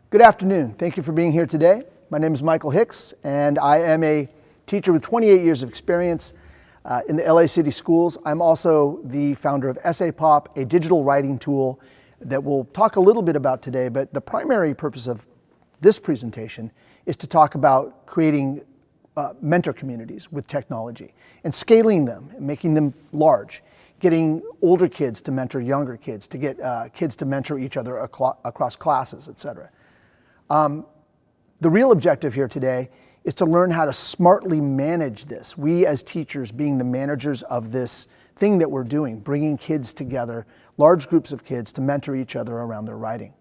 Good afternoon. Thank you for being here today. My name is Michael Hicks, and I am a teacher with 28 years of experience in the LA City schools. I'm also the founder of EssayPop, a digital writing tool that we'll talk a little bit about today, but the primary purpose of this presentation is to talk about creating mentor communities with technology and scaling them and making them large, getting older kids to mentor younger kids, to get kids to mentor each other across classes, etc. The real objective here today is to learn how to smartly manage this. We as teachers being the managers of this thing that we're doing, bringing kids together, large groups of kids to mentor each other around their writing.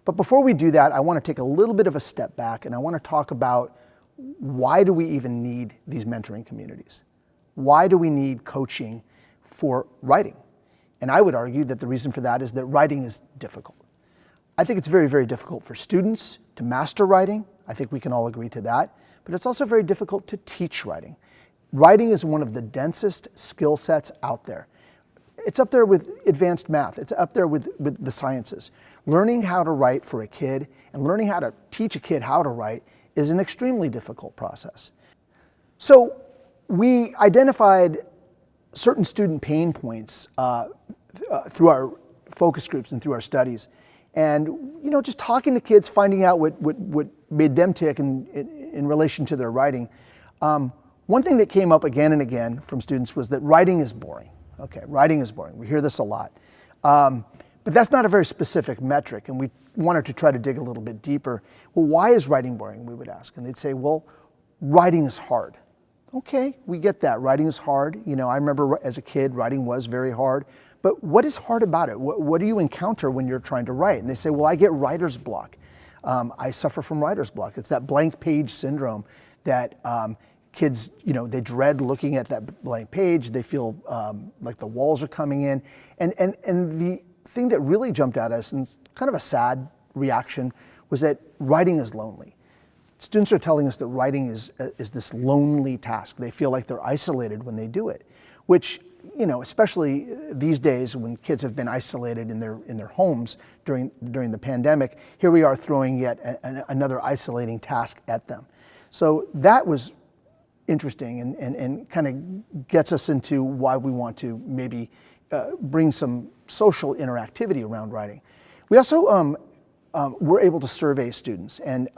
But before we do that, I want to take a little bit of a step back and I want to talk about why do we even need these mentoring communities? Why do we need coaching for writing? And I would argue that the reason for that is that writing is difficult. I think it's very, very difficult for students to master writing. I think we can all agree to that. But it's also very difficult to teach writing. Writing is one of the densest skill sets out there. It's up there with advanced math. It's up there with the sciences. Learning how to write for a kid and learning how to teach a kid how to write is an extremely difficult process. So we identified certain student pain points through our focus groups and through our studies. And just talking to kids, finding out what made them tick in relation to their writing. One thing that came up again and again from students was that writing is boring. Okay, writing is boring. We hear this a lot. But that's not a very specific metric, and we wanted to try to dig a little bit deeper. Well, why is writing boring, we would ask. And they'd say, well, writing is hard. Okay, we get that. Writing is hard. I remember as a kid, writing was very hard. But what is hard about it? What do you encounter when you're trying to write? And they say, well, I get writer's block. I suffer from writer's block. It's that blank page syndrome that kids, they dread looking at that blank page. They feel like the walls are coming in. And the thing that really jumped at us, and kind of a sad reaction, was that writing is lonely. Students are telling us that writing is this lonely task. They feel like they're isolated when they do it, which, especially these days when kids have been isolated in their homes during the pandemic, here we are throwing yet another isolating task at them. So that was interesting and kind of gets us into why we want to maybe bring some social interactivity around writing. We also were able to survey students, and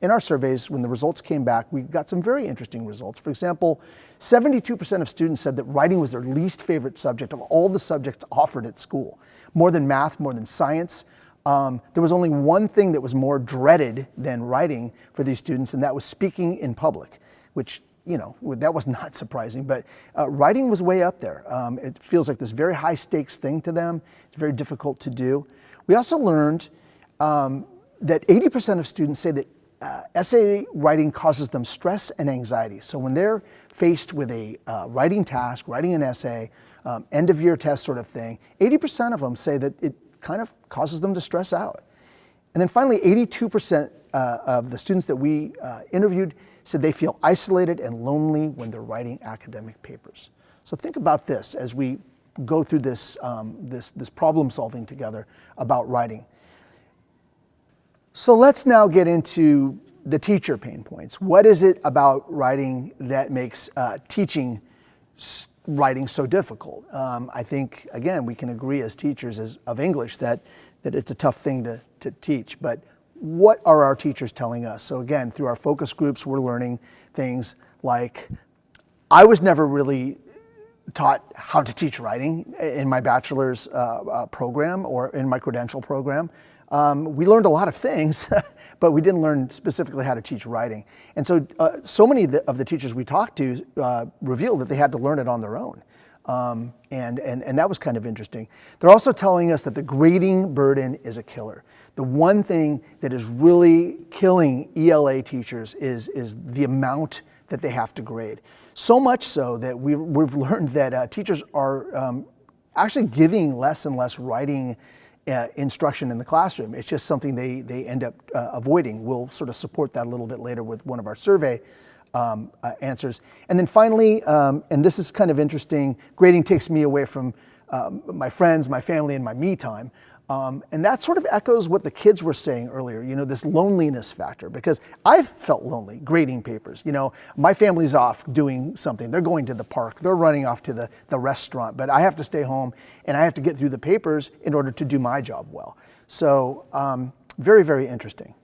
in our surveys, when the results came back, we got some very interesting results. For example, 72% of students said that writing was their least favorite subject of all the subjects offered at school. More than math, more than science. There was only one thing that was more dreaded than writing for these students, and that was speaking in public, which, that was not surprising, but writing was way up there. It feels like this very high stakes thing to them. It's very difficult to do. We also learned that 80% of students say that essay writing causes them stress and anxiety. So when they're faced with a writing task, writing an essay, end of year test sort of thing, 80% of them say that it kind of causes them to stress out. And then finally, 82% of the students that we interviewed said they feel isolated and lonely when they're writing academic papers. So think about this as we go through this problem solving together about writing. So let's now get into the teacher pain points. What is it about writing that makes teaching writing so difficult? I think, again, we can agree as teachers of English that it's a tough thing to teach. But what are our teachers telling us? So again, through our focus groups, we're learning things like, I was never really taught how to teach writing in my bachelor's program or in my credential program. We learned a lot of things, but we didn't learn specifically how to teach writing. And so, so many of the teachers we talked to revealed that they had to learn it on their own. And that was kind of interesting. They're also telling us that the grading burden is a killer. The one thing that is really killing ELA teachers is the amount that they have to grade. So much so that we've learned that teachers are actually giving less and less writing instruction in the classroom. It's just something they end up avoiding. We'll sort of support that a little bit later with one of our survey answers. And then finally, and this is kind of interesting, grading takes me away from my friends, my family, and my me time. And that sort of echoes what the kids were saying earlier, this loneliness factor, because I've felt lonely grading papers. My family's off doing something. They're going to the park, they're running off to the restaurant, but I have to stay home and I have to get through the papers in order to do my job well. So very, very interesting.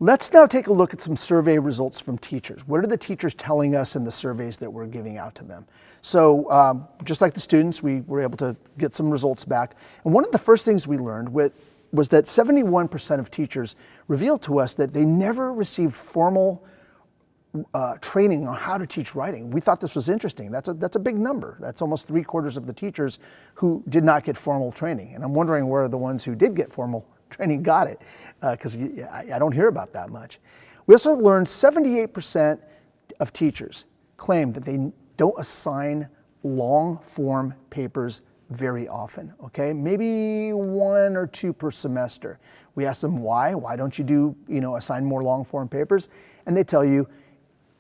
Let's now take a look at some survey results from teachers. What are the teachers telling us in the surveys that we're giving out to them? So just like the students, we were able to get some results back. And one of the first things we learned was that 71% of teachers revealed to us that they never received formal training on how to teach writing. We thought this was interesting. That's a big number. That's almost 3/4 of the teachers who did not get formal training. And I'm wondering where the ones who did get formal training got it, because I don't hear about that much. We also learned 78% of teachers claim that they don't assign long form papers very often, okay? Maybe 1 or 2 per semester. We asked them why don't you assign more long form papers? And they tell you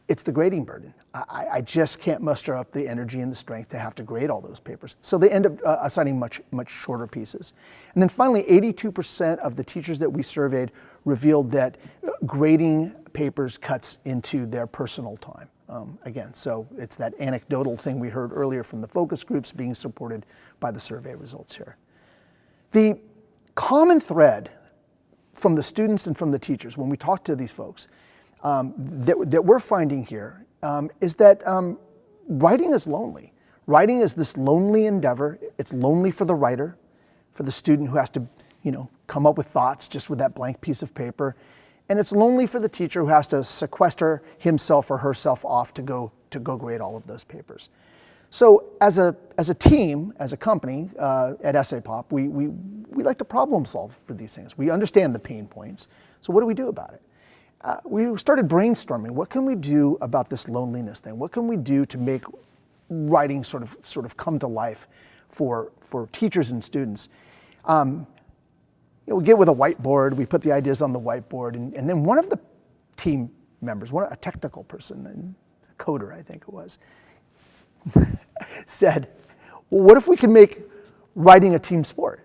it's the grading burden. I just can't muster up the energy and the strength to have to grade all those papers. So they end up assigning much shorter pieces. And then finally, 82% of the teachers that we surveyed revealed that grading papers cuts into their personal time. Again, so it's that anecdotal thing we heard earlier from the focus groups being supported by the survey results here. The common thread from the students and from the teachers when we talk to these folks that we're finding here is that writing is lonely. Writing is this lonely endeavor. It's lonely for the writer, for the student who has to, come up with thoughts just with that blank piece of paper. And it's lonely for the teacher who has to sequester himself or herself off to go grade all of those papers. So as a team, as a company at EssayPop, we like to problem solve for these things. We understand the pain points. So what do we do about it? We started brainstorming. What can we do about this loneliness thing? What can we do to make writing sort of come to life for teachers and students? We get with a whiteboard. We put the ideas on the whiteboard, and then one of the team members, a technical person, a coder, I think it was, said, "Well, what if we can make writing a team sport?"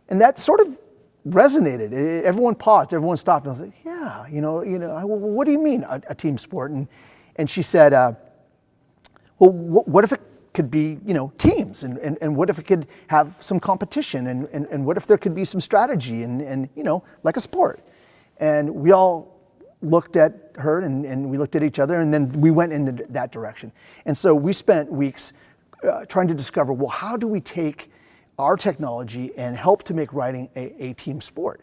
And that sort of resonated. Everyone paused. Everyone stopped. And I was like, "Yeah, what do you mean a team sport?" And she said, "Well, what if it could be, teams, and what if it could have some competition, and what if there could be some strategy, and like a sport?" And we all looked at her, and we looked at each other, and then we went in that direction. And so we spent weeks trying to discover, well, how do we take our technology and help to make writing a team sport?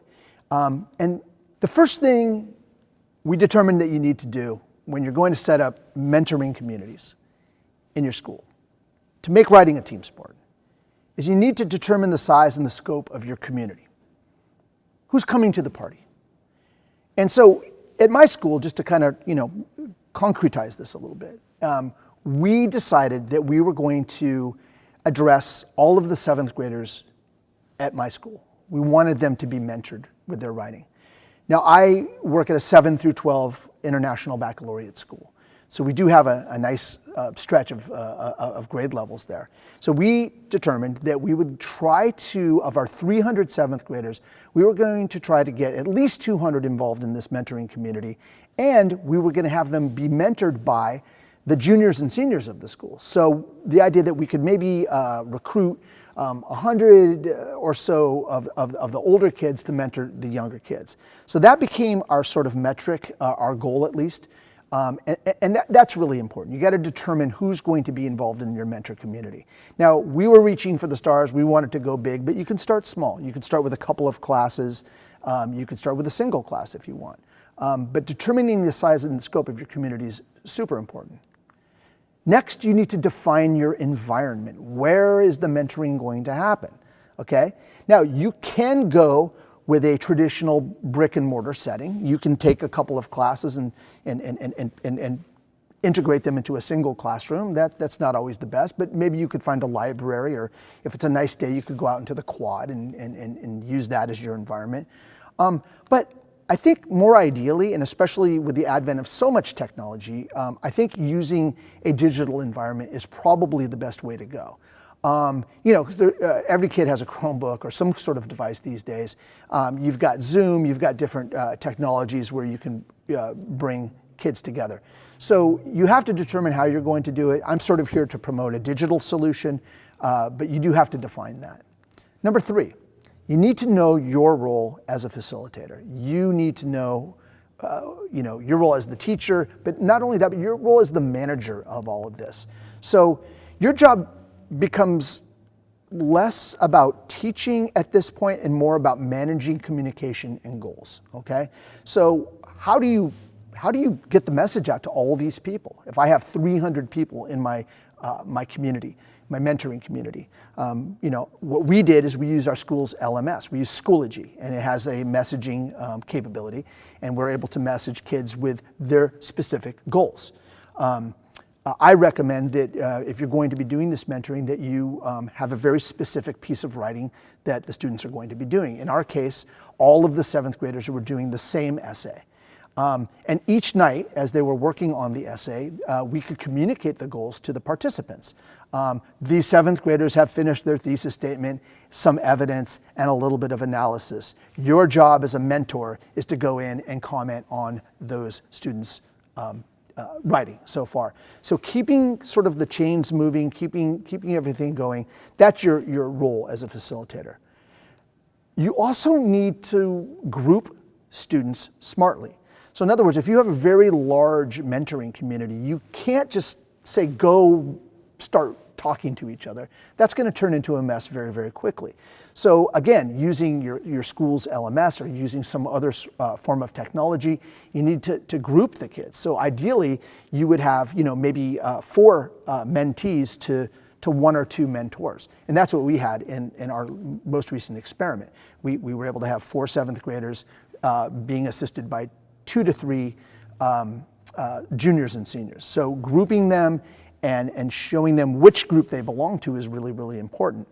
And the first thing we determined that you need to do when you're going to set up mentoring communities in your school to make writing a team sport is you need to determine the size and the scope of your community. Who's coming to the party? And so at my school, just to kind of, concretize this a little bit, we decided that we were going to address all of the 7th graders at my school. We wanted them to be mentored with their writing. Now, I work at a 7 through 12 international baccalaureate school. So we do have a nice stretch of grade levels there. So we determined that we would try to, of our 300 7th graders, we were going to try to get at least 200 involved in this mentoring community, and we were going to have them be mentored by the juniors and seniors of the school. So the idea that we could maybe recruit 100 or so of the older kids to mentor the younger kids. So that became our sort of metric, our goal at least. And that's really important. You got to determine who's going to be involved in your mentor community. Now, we were reaching for the stars. We wanted to go big, but you can start small. You can start with a couple of classes. You can start with a single class if you want. But determining the size and the scope of your community is super important. Next, you need to define your environment. Where is the mentoring going to happen? Okay? Now, you can go with a traditional brick and mortar setting. You can take a couple of classes and integrate them into a single classroom. That's not always the best, but maybe you could find a library, or if it's a nice day, you could go out into the quad and use that as your environment. But I think more ideally, and especially with the advent of so much technology, I think using a digital environment is probably the best way to go. 'Cause every kid has a Chromebook or some sort of device these days. You've got Zoom, you've got different technologies where you can bring kids together. So you have to determine how you're going to do it. I'm sort of here to promote a digital solution, but you do have to define that. Number 3, you need to know your role as a facilitator. You need to know your role as the teacher, but not only that, but your role as the manager of all of this. So your job becomes less about teaching at this point and more about managing communication and goals, okay? So how do you get the message out to all these people? If I have 300 people in my community, my mentoring community, what we did is we used our school's LMS. We use Schoology, and it has a messaging capability, and we're able to message kids with their specific goals. I recommend that if you're going to be doing this mentoring, that you have a very specific piece of writing that the students are going to be doing. In our case, all of the 7th graders were doing the same essay. And each night, as they were working on the essay, we could communicate the goals to the participants. These 7th graders have finished their thesis statement, some evidence, and a little bit of analysis. Your job as a mentor is to go in and comment on those students' writing so far. So keeping sort of the chains moving, keeping everything going, that's your role as a facilitator. You also need to group students smartly. So in other words, if you have a very large mentoring community, you can't just say, go start talking to each other. That's going to turn into a mess very, very quickly. So again, using your school's LMS or using some other form of technology, you need to group the kids. So ideally, you would have maybe 4 mentees to 1 or 2 mentors. And that's what we had in our most recent experiment. We were able to have 4 7th graders being assisted by 2 to 3 juniors and seniors. So grouping them and showing them which group they belong to is really, really important.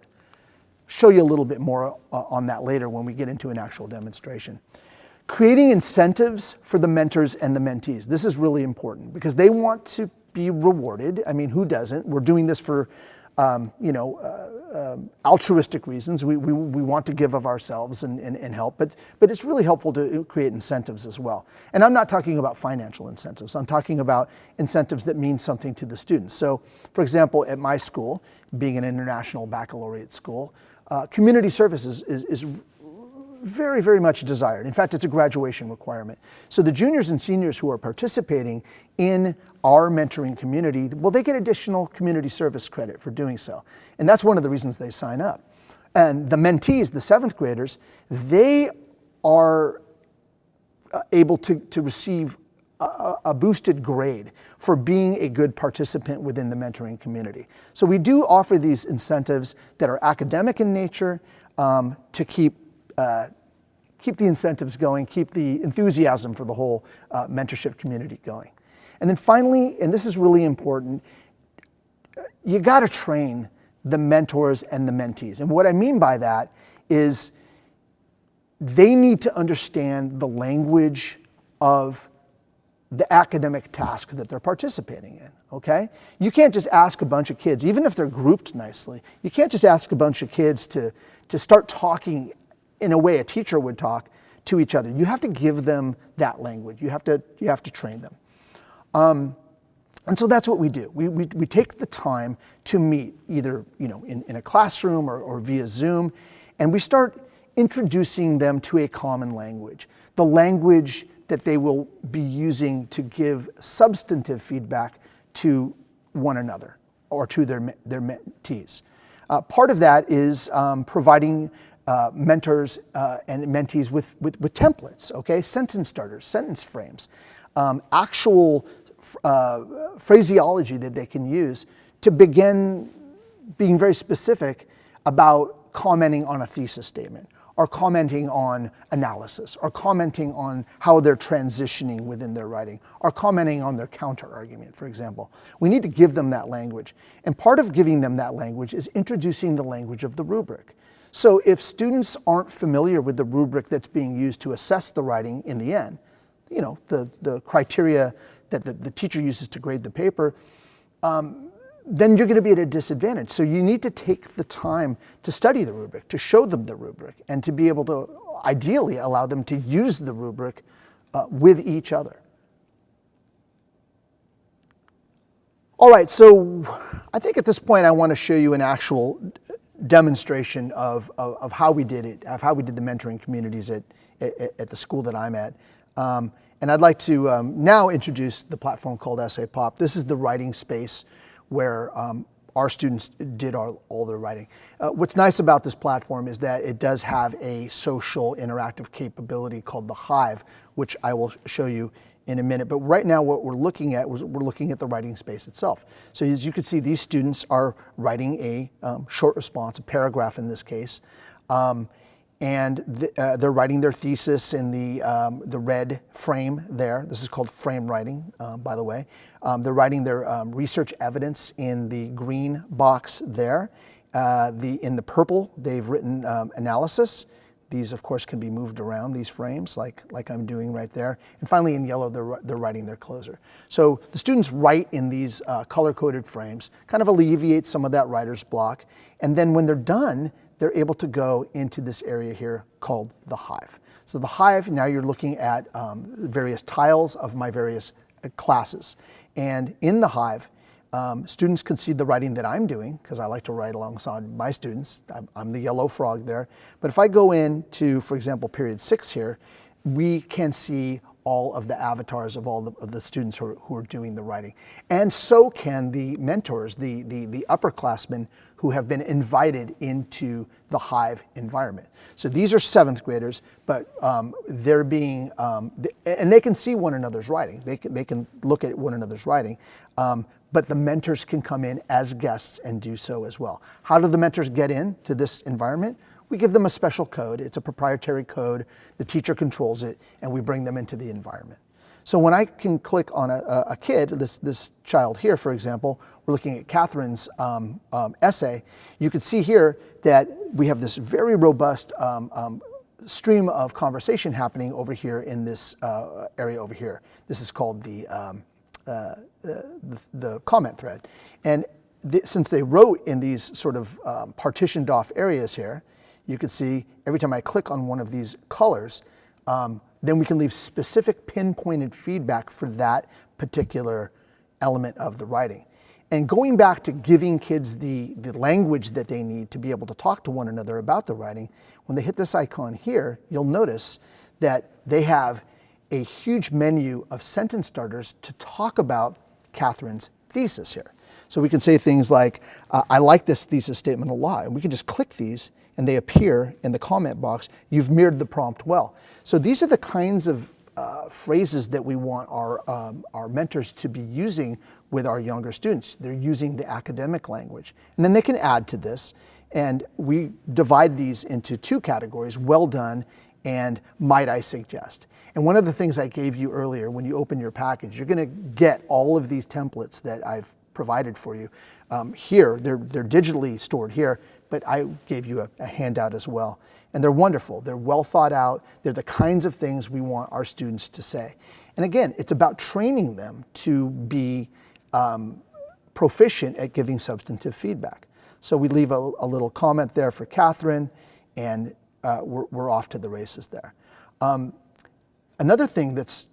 Show you a little bit more on that later when we get into an actual demonstration. Creating incentives for the mentors and the mentees. This is really important because they want to be rewarded. I mean, who doesn't? We're doing this for altruistic reasons. We want to give of ourselves and help, but it's really helpful to create incentives as well. And I'm not talking about financial incentives. I'm talking about incentives that mean something to the students. So, for example, at my school, being an international baccalaureate school, community service is very, very much desired. In fact, it's a graduation requirement. So the juniors and seniors who are participating in our mentoring community, well, they get additional community service credit for doing so. And that's one of the reasons they sign up. And the mentees, the 7th graders, they are able to receive a boosted grade for being a good participant within the mentoring community. So we do offer these incentives that are academic in nature to keep the incentives going, keep the enthusiasm for the whole mentorship community going. And then finally, and this is really important, you got to train the mentors and the mentees. And what I mean by that is they need to understand the language of the academic task that they're participating in, okay? You can't just ask a bunch of kids, even if they're grouped nicely, you can't just ask a bunch of kids to start talking in a way a teacher would talk to each other. You have to give them that language. You have to train them. And so that's what we do. We take the time to meet either in a classroom or via Zoom, and we start introducing them to a common language, the language that they will be using to give substantive feedback to one another or to their mentees. Part of that is providing mentors and mentees with templates, okay? Sentence starters, sentence frames, actual phraseology that they can use to begin being very specific about commenting on a thesis statement, or commenting on analysis, or commenting on how they're transitioning within their writing, or commenting on their counter-argument, for example. We need to give them that language. And part of giving them that language is introducing the language of the rubric. So if students aren't familiar with the rubric that's being used to assess the writing in the end, the criteria that the teacher uses to grade the paper, then you're going to be at a disadvantage. So you need to take the time to study the rubric, to show them the rubric, and to be able to ideally allow them to use the rubric with each other. All right, so I think at this point I want to show you an actual demonstration of how we did it, of how we did the mentoring communities at the school that I'm at. And I'd like to now introduce the platform called EssayPop. This is the writing space where our students did all their writing. What's nice about this platform is that it does have a social interactive capability called the Hive, which I will show you in a minute. But right now what we're looking at the writing space itself. So as you can see, these students are writing a short response, a paragraph in this case. They're writing their thesis in the red frame there. This is called frame writing, by the way. They're writing their research evidence in the green box there. In the purple, they've written analysis. These, of course, can be moved around, these frames, like I'm doing right there. And finally, in yellow, they're writing their closer. So the students write in these color-coded frames, kind of alleviate some of that writer's block. And then when they're done, they're able to go into this area here called the Hive. So the Hive, now you're looking at various tiles of my various classes. And in the Hive, students can see the writing that I'm doing, because I like to write alongside my students. I'm the yellow frog there. But if I go into, for example, period 6 here, we can see all of the avatars of all of the students who are doing the writing. And so can the mentors, the upperclassmen who have been invited into the Hive environment. So these are 7th graders, but they're being, and they can see one another's writing. They can look at one another's writing. But the mentors can come in as guests and do so as well. How do the mentors get into this environment? We give them a special code. It's a proprietary code. The teacher controls it, and we bring them into the environment. So when I can click on a kid, this child here, for example, we're looking at Catherine's essay, you can see here that we have this very robust stream of conversation happening over here in this area over here. This is called the comment thread. And since they wrote in these sort of partitioned off areas here, you can see every time I click on one of these colors, then we can leave specific pinpointed feedback for that particular element of the writing. And going back to giving kids the language that they need to be able to talk to one another about the writing, when they hit this icon here, you'll notice that they have a huge menu of sentence starters to talk about Catherine's thesis here. So we can say things like, I like this thesis statement a lot, and we can just click these and they appear in the comment box. You've mirrored the prompt well. So these are the kinds of phrases that we want our mentors to be using with our younger students. They're using the academic language. And then they can add to this, and we divide these into 2 categories, well done and might I suggest. And one of the things I gave you earlier, when you open your package, you're gonna get all of these templates that I've provided for you. Here, they're digitally stored here, but I gave you a handout as well. And they're wonderful, they're well thought out, they're the kinds of things we want our students to say. And again, it's about training them to be proficient at giving substantive feedback. So we leave a little comment there for Catherine, and we're off to the races there. Another thing that's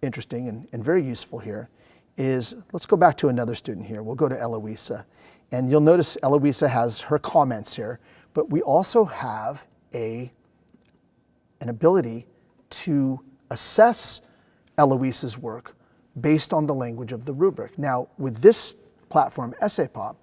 interesting and very useful here is, let's go back to another student here. We'll go to Eloisa. And you'll notice Eloisa has her comments here, but we also have an ability to assess Eloisa's work based on the language of the rubric. Now, with this platform, EssayPop,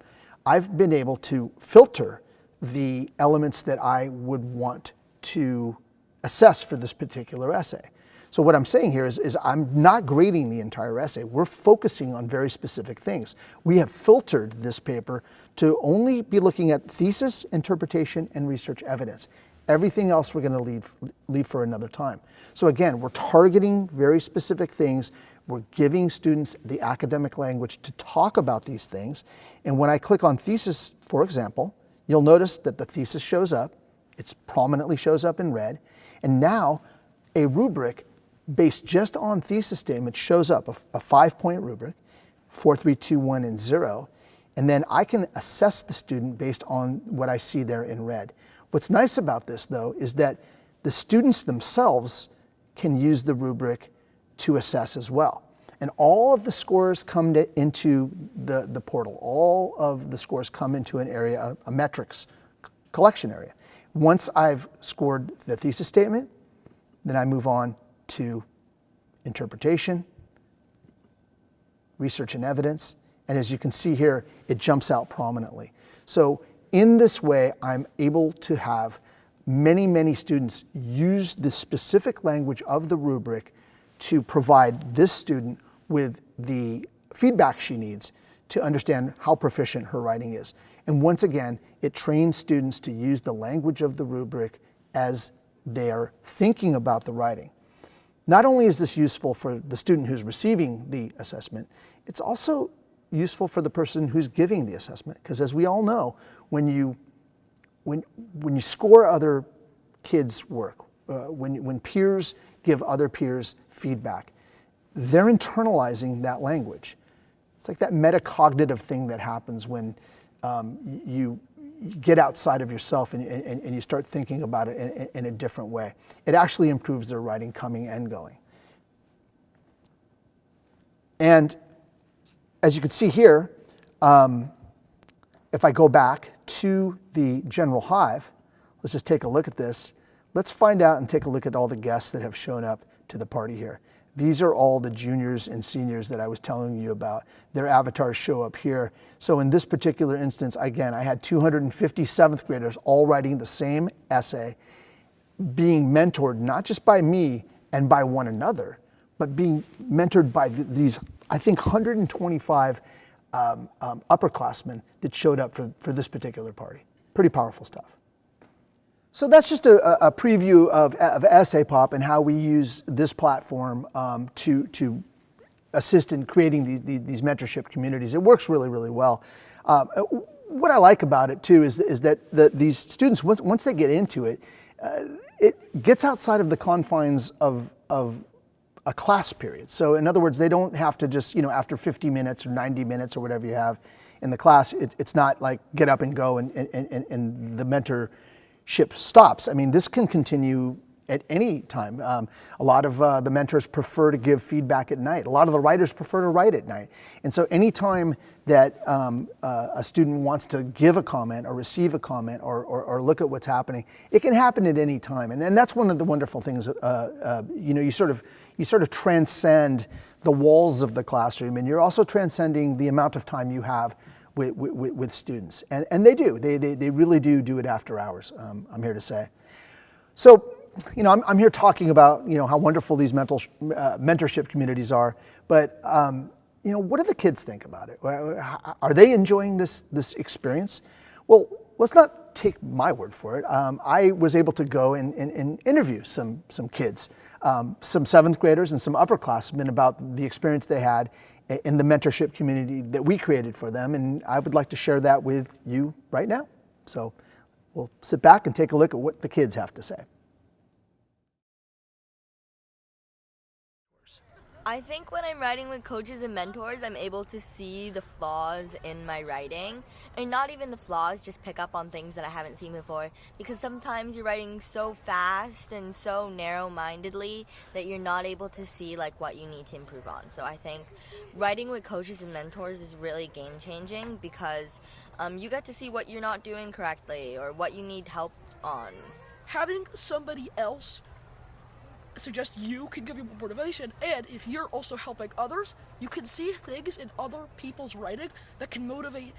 I've been able to filter the elements that I would want to assess for this particular essay. So what I'm saying here is I'm not grading the entire essay. We're focusing on very specific things. We have filtered this paper to only be looking at thesis, interpretation, and research evidence. Everything else we're going to leave for another time. So again, we're targeting very specific things. We're giving students the academic language to talk about these things. And when I click on thesis, for example, you'll notice that the thesis shows up. It prominently shows up in red. And now a rubric based just on thesis statements shows up, a 5-point rubric, 4, 3, 2, 1, and 0. And then I can assess the student based on what I see there in red. What's nice about this, though, is that the students themselves can use the rubric to assess as well. And all of the scores come into the portal. All of the scores come into an area, a metrics collection area. Once I've scored the thesis statement, then I move on to interpretation, research and evidence, and as you can see here, it jumps out prominently. So in this way, I'm able to have many students use the specific language of the rubric to provide this student with the feedback she needs to understand how proficient her writing is. And once again, it trains students to use the language of the rubric as they're thinking about the writing. Not only is this useful for the student who's receiving the assessment, it's also useful for the person who's giving the assessment. Because as we all know, when you score other kids' work, when peers give other peers feedback, they're internalizing that language. It's like that metacognitive thing that happens when you get outside of yourself and you start thinking about it in a different way. It actually improves their writing coming and going. And as you can see here, if I go back to the general hive, let's just take a look at this. Let's find out and take a look at all the guests that have shown up to the party here. These are all the juniors and seniors that I was telling you about. Their avatars show up here. So in this particular instance, again, I had 250 7th graders all writing the same essay, being mentored not just by me and by one another, but being mentored by these, I think, 125 upperclassmen that showed up for this particular party. Pretty powerful stuff. So that's just a preview of EssayPop and how we use this platform to assist in creating these mentorship communities. It works really well. What I like about it too is that these students, once they get into it, it gets outside of the confines of a class period. So in other words, they don't have to just, after 50 minutes or 90 minutes or whatever you have in the class, it's not like get up and go and the mentorship stops. I mean, this can continue at any time. A lot of the mentors prefer to give feedback at night. A lot of the writers prefer to write at night. And so anytime that a student wants to give a comment or receive a comment or look at what's happening, it can happen at any time. And that's one of the wonderful things. You sort of transcend the walls of the classroom, and you're also transcending the amount of time you have with students. And they do. They really do it after hours, I'm here to say. So, I'm here talking about, how wonderful these mentorship communities are, but, what do the kids think about it? Are they enjoying this experience? Well, let's not take my word for it. I was able to go and interview some kids, some 7th graders and some upperclassmen about the experience they had in the mentorship community that we created for them, and I would like to share that with you right now. So we'll sit back and take a look at what the kids have to say. I think when I'm writing with coaches and mentors, I'm able to see the flaws in my writing. And not even the flaws, just pick up on things that I haven't seen before. Because sometimes you're writing so fast and so narrow-mindedly that you're not able to see what you need to improve on. So I think writing with coaches and mentors is really game-changing because you get to see what you're not doing correctly or what you need help on. Having somebody else suggest you can give you more motivation, and if you're also helping others, you can see things in other people's writing that can motivate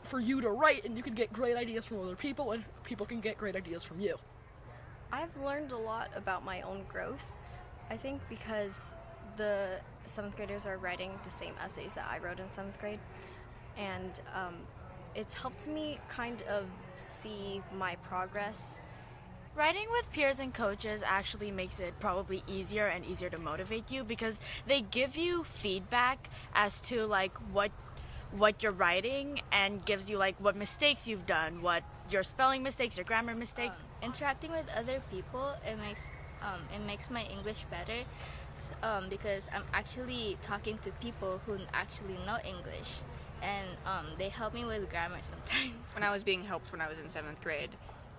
for you to write, and you can get great ideas from other people, and people can get great ideas from you. I've learned a lot about my own growth, I think, because the 7th graders are writing the same essays that I wrote in 7th grade, and it's helped me kind of see my progress. Writing with peers and coaches actually makes it probably easier and easier to motivate you because they give you feedback as to what you're writing and gives you what mistakes you've done, what your spelling mistakes, your grammar mistakes. Interacting with other people, it makes it makes my English better because I'm actually talking to people who actually know English, and they help me with grammar sometimes. When I was being helped when I was in 7th grade,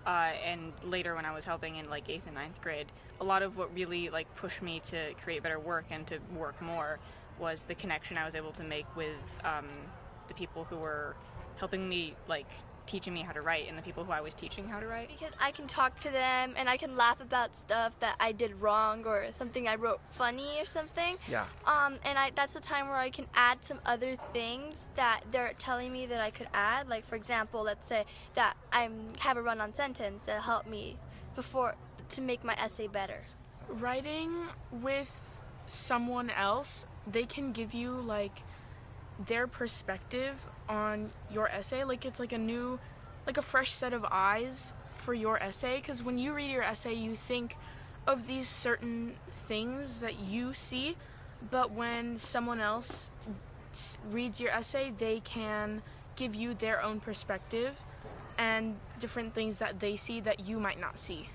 and later when I was helping in like 8th and 9th grade, a lot of what really like pushed me to create better work and to work more was the connection I was able to make with the people who were helping me, like teaching me how to write, and the people who I was teaching how to write. Because I can talk to them and I can laugh about stuff that I did wrong or something I wrote funny or something. Yeah. That's the time where I can add some other things that they're telling me that I could add. Like, for example, let's say that I have a run-on sentence that help me to make my essay better. Writing with someone else, they can give you like their perspective on your essay. Like it's like a fresh set of eyes for your essay, because when you read your essay you think of these certain things that you see, but when someone else reads your essay they can give you their own perspective and different things that they see that you might not see.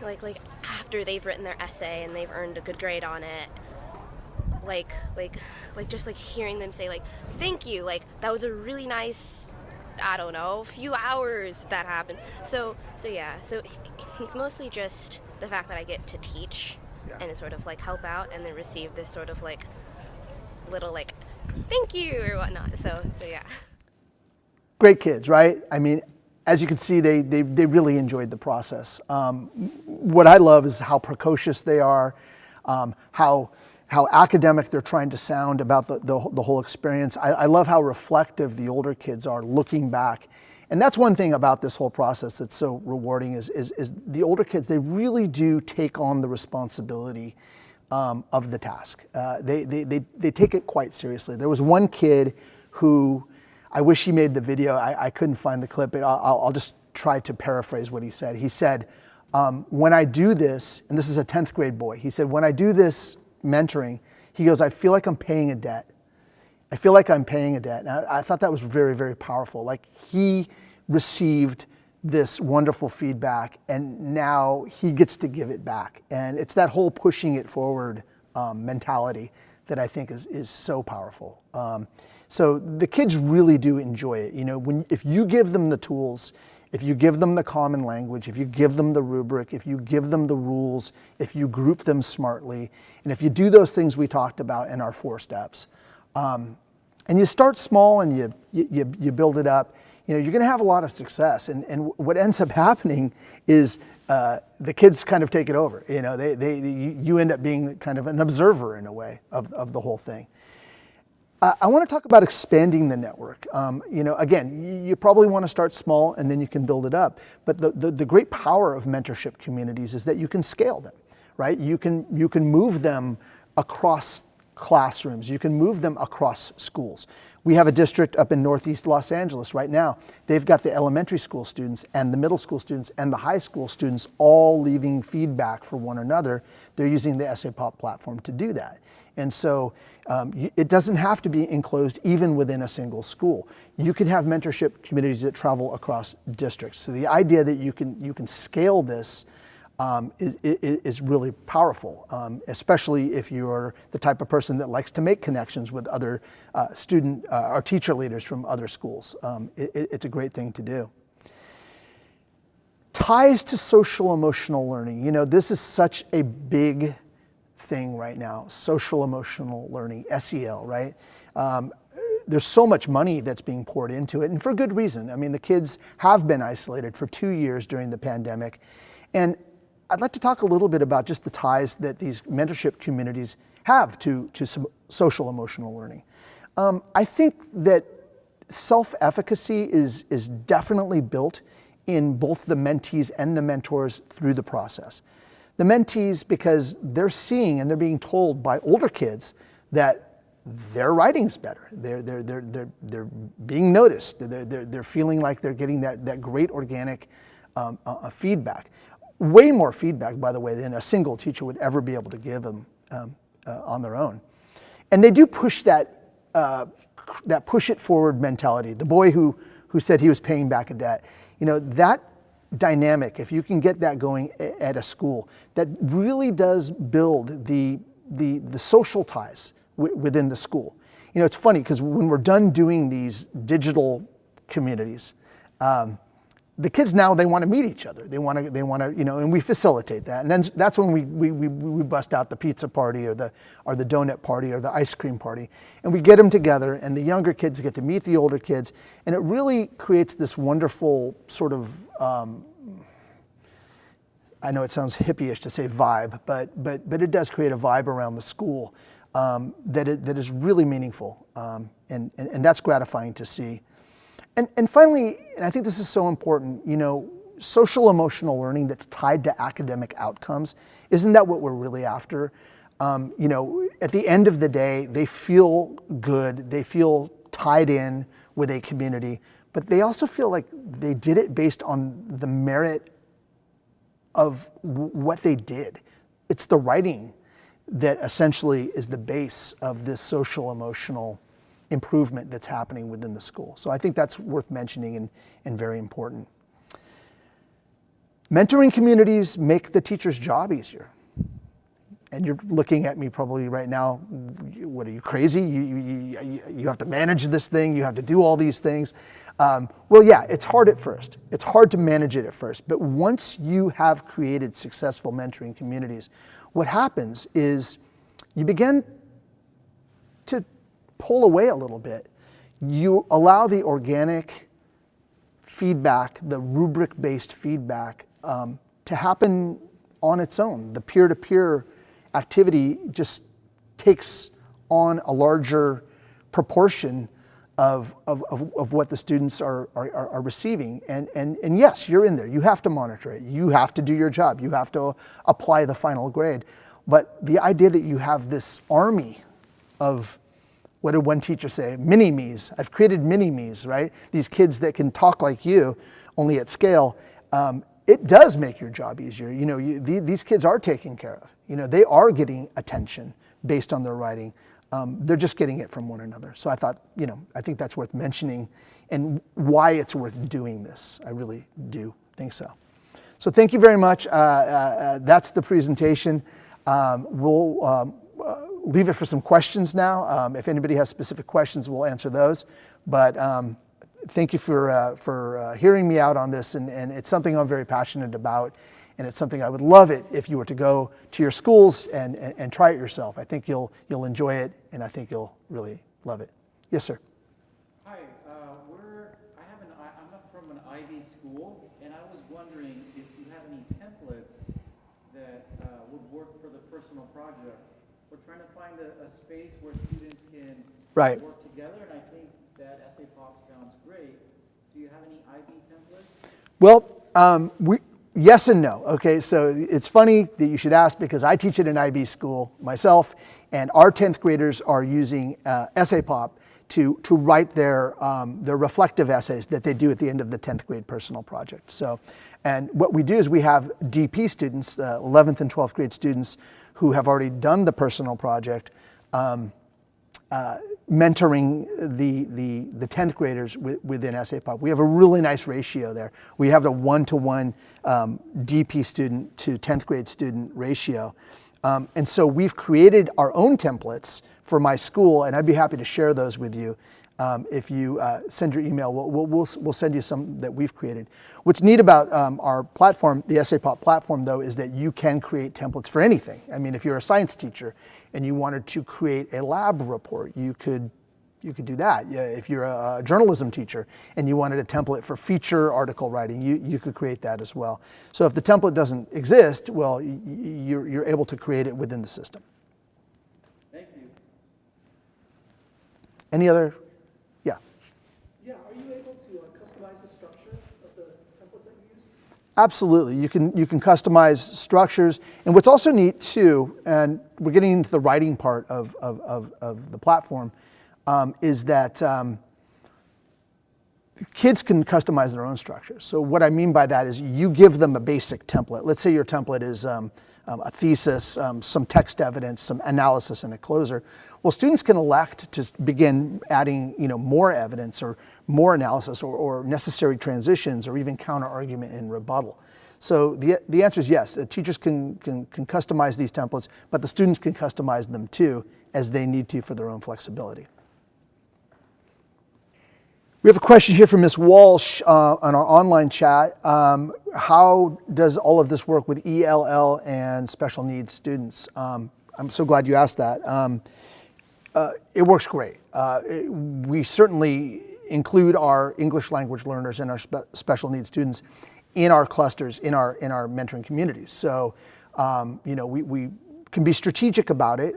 Like after they've written their essay and they've earned a good grade on it, like just like hearing them say like thank you, like that was a really nice, I don't know, few hours that happened. So it's mostly just the fact that I get to teach and sort of like help out and then receive this sort of like little like thank you or whatnot. So yeah. Great kids, right? I mean, as you can see, they really enjoyed the process. What I love is how precocious they are, how academic they're trying to sound about the whole experience. I love how reflective the older kids are looking back. And that's one thing about this whole process that's so rewarding is the older kids, they really do take on the responsibility of the task. They take it quite seriously. There was one kid who, I wish he made the video, I couldn't find the clip, but I'll just try to paraphrase what he said. He said, when I do this, and this is a 10th grade boy, he said, when I do this mentoring, he goes, I feel like I'm paying a debt. I feel like I'm paying a debt. And I thought that was very, very powerful. Like he received this wonderful feedback and now he gets to give it back. And it's that whole pushing it forward mentality that I think is so powerful. So the kids really do enjoy it. You know, if you give them the tools, if you give them the common language, if you give them the rubric, if you give them the rules, if you group them smartly, and if you do those things we talked about in our 4 steps, and you start small and you build it up, you know, you're going to have a lot of success. And what ends up happening is the kids kind of take it over. You know, you end up being kind of an observer in a way of the whole thing. I want to talk about expanding the network. You know, again, you probably want to start small and then you can build it up. But the great power of mentorship communities is that you can scale them, right? You can move them across classrooms. You can move them across schools. We have a district up in Northeast Los Angeles right now. They've got the elementary school students and the middle school students and the high school students all leaving feedback for one another. They're using the EssayPop platform to do that. And so it doesn't have to be enclosed even within a single school. You can have mentorship communities that travel across districts. So the idea that you can scale this is really powerful, especially if you're the type of person that likes to make connections with other student or teacher leaders from other schools. It's a great thing to do. Ties to social emotional learning. You know, this is such a big thing right now, social emotional learning, SEL, right? There's so much money that's being poured into it, and for good reason. I mean, the kids have been isolated for 2 years during the pandemic, and I'd like to talk a little bit about just the ties that these mentorship communities have to some social emotional learning. I think that self-efficacy is definitely built in both the mentees and the mentors through the process. The mentees, because they're seeing and they're being told by older kids that their writing's better. They're being noticed. They're feeling like they're getting that great organic feedback. Way more feedback, by the way, than a single teacher would ever be able to give them on their own. And they do push that push it forward mentality. The boy who said he was paying back a debt, you know, that dynamic, if you can get that going at a school, that really does build the social ties within the school. You know, it's funny because when we're done doing these digital communities, the kids now, they want to meet each other. They want to, you know, and we facilitate that. And then that's when we bust out the pizza party or the donut party or the ice cream party. And we get them together, and the younger kids get to meet the older kids. And it really creates this wonderful sort of, I know it sounds hippie-ish to say vibe, but it does create a vibe around the school that is really meaningful. And that's gratifying to see. And finally, and I think this is so important, you know, social emotional learning that's tied to academic outcomes, isn't that what we're really after? You know, at the end of the day, they feel good, they feel tied in with a community, but they also feel like they did it based on the merit of what they did. It's the writing that essentially is the base of this social emotional improvement that's happening within the school. So I think that's worth mentioning and very important. Mentoring communities make the teacher's job easier. And you're looking at me probably right now, what are you, crazy? You have to manage this thing, you have to do all these things. Well, yeah, it's hard at first. It's hard to manage it at first. But once you have created successful mentoring communities, what happens is you begin to pull away a little bit. You allow the organic feedback, the rubric-based feedback, to happen on its own. The peer-to-peer activity just takes on a larger proportion of what the students are receiving. And yes, you're in there. You have to monitor it. You have to do your job. You have to apply the final grade. But the idea that you have this army of, what did one teacher say? Mini-me's. I've created mini-me's, right? These kids that can talk like you, only at scale. It does make your job easier. You know, these kids are taken care of. You know, they are getting attention based on their writing. They're just getting it from one another. So I thought, you know, I think that's worth mentioning and why it's worth doing this. I really do think so. So thank you very much. That's the presentation. We'll leave it for some questions now. If anybody has specific questions, we'll answer those. But thank you for hearing me out on this, and it's something I'm very passionate about, and it's something I would love it if you were to go to your schools and try it yourself. I think you'll enjoy it, and I think you'll really love it. Yes, sir. Hi, I'm up from an IB school, and I was wondering if you have any templates that would work for the personal project. We're trying to find a space where students can work together, and I think that EssayPop sounds great. Do you have any IB templates? Well, yes and no. Okay, so it's funny that you should ask because I teach at an IB school myself, and our 10th graders are using EssayPop to write their reflective essays that they do at the end of the 10th grade personal project. So, and what we do is we have DP students, 11th and 12th grade students who have already done the personal project, mentoring the 10th graders within EssayPop. We have a really nice ratio there. We have a 1-to-1 DP student to 10th grade student ratio. And so we've created our own templates for my school, and I'd be happy to share those with you. If you send your email, we'll send you some that we've created. What's neat about our platform, the EssayPop platform, though, is that you can create templates for anything. I mean, if you're a science teacher and you wanted to create a lab report, you could do that. If you're a journalism teacher and you wanted a template for feature article writing, you could create that as well. So if the template doesn't exist, well, you're able to create it within the system. Thank you. Any other? Yeah, are you able to customize the structure of the templates that you use? Absolutely, you can customize structures, and what's also neat too, and we're getting into the writing part of the platform, is that kids can customize their own structures. So what I mean by that is you give them a basic template. Let's say your template is a thesis, some text evidence, some analysis, and a closer. Well, students can elect to begin adding, more evidence or more analysis or necessary transitions or even counter argument and rebuttal. So the answer is yes. Teachers can customize these templates, but the students can customize them too as they need to for their own flexibility. We have a question here from Ms. Walsh on our online chat. How does all of this work with ELL and special needs students? I'm so glad you asked that. It works great. We certainly include our English language learners and our special needs students in our clusters, in our mentoring communities. So, we can be strategic about it,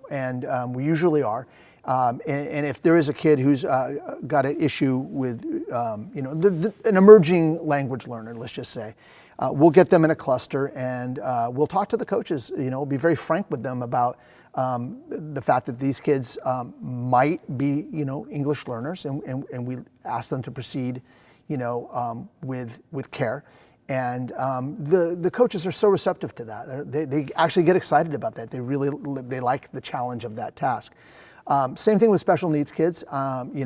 and we usually are. And if there is a kid who's got an issue with, an emerging language learner, let's just say, we'll get them in a cluster and we'll talk to the coaches. Be very frank with them about the fact that these kids might be, English learners, and we ask them to proceed, with care. And the coaches are so receptive to that. They actually get excited about that. They like the challenge of that task. Same thing with special needs kids. We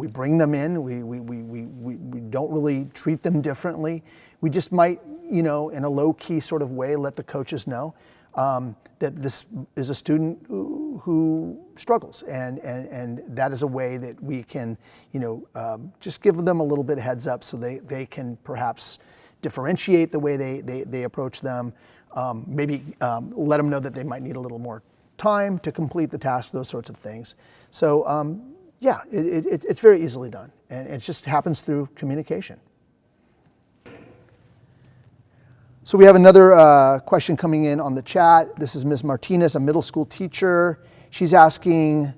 bring them in. We don't really treat them differently. We just might, in a low key sort of way, let the coaches know that this is a student who struggles, and that is a way that we can, just give them a little bit of heads up so they can perhaps differentiate the way they approach them. Maybe let them know that they might need a little more time to complete the task, those sorts of things. So it's very easily done, and it just happens through communication. So we have another question coming in on the chat. This is Ms. Martinez, a middle school teacher. She's asking,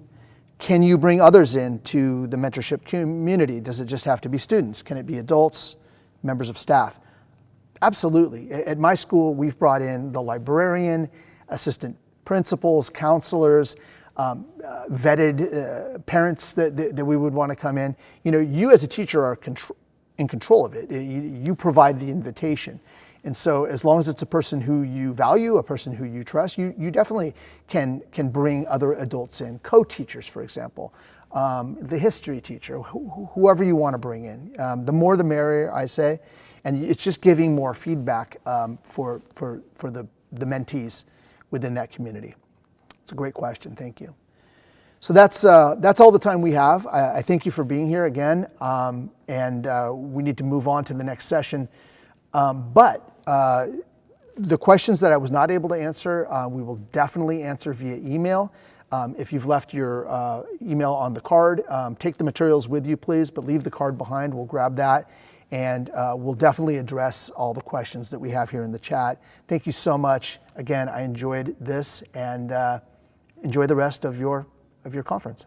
can you bring others into the mentorship community? Does it just have to be students? Can it be adults, members of staff? Absolutely. At my school, we've brought in the librarian, assistant principals, counselors, vetted parents that we would want to come in. You as a teacher are in control of it. You provide the invitation. And so as long as it's a person who you value, a person who you trust, you definitely can bring other adults in, co-teachers, for example, the history teacher, whoever you want to bring in. The more the merrier, I say. And it's just giving more feedback for the mentees within that community. It's a great question. Thank you. So that's all the time we have. I thank you for being here again, and we need to move on to the next session. But the questions that I was not able to answer, we will definitely answer via email. If you've left your email on the card, take the materials with you, please, but leave the card behind. We'll grab that, and we'll definitely address all the questions that we have here in the chat. Thank you so much. Again, I enjoyed this, and enjoy the rest of your conference.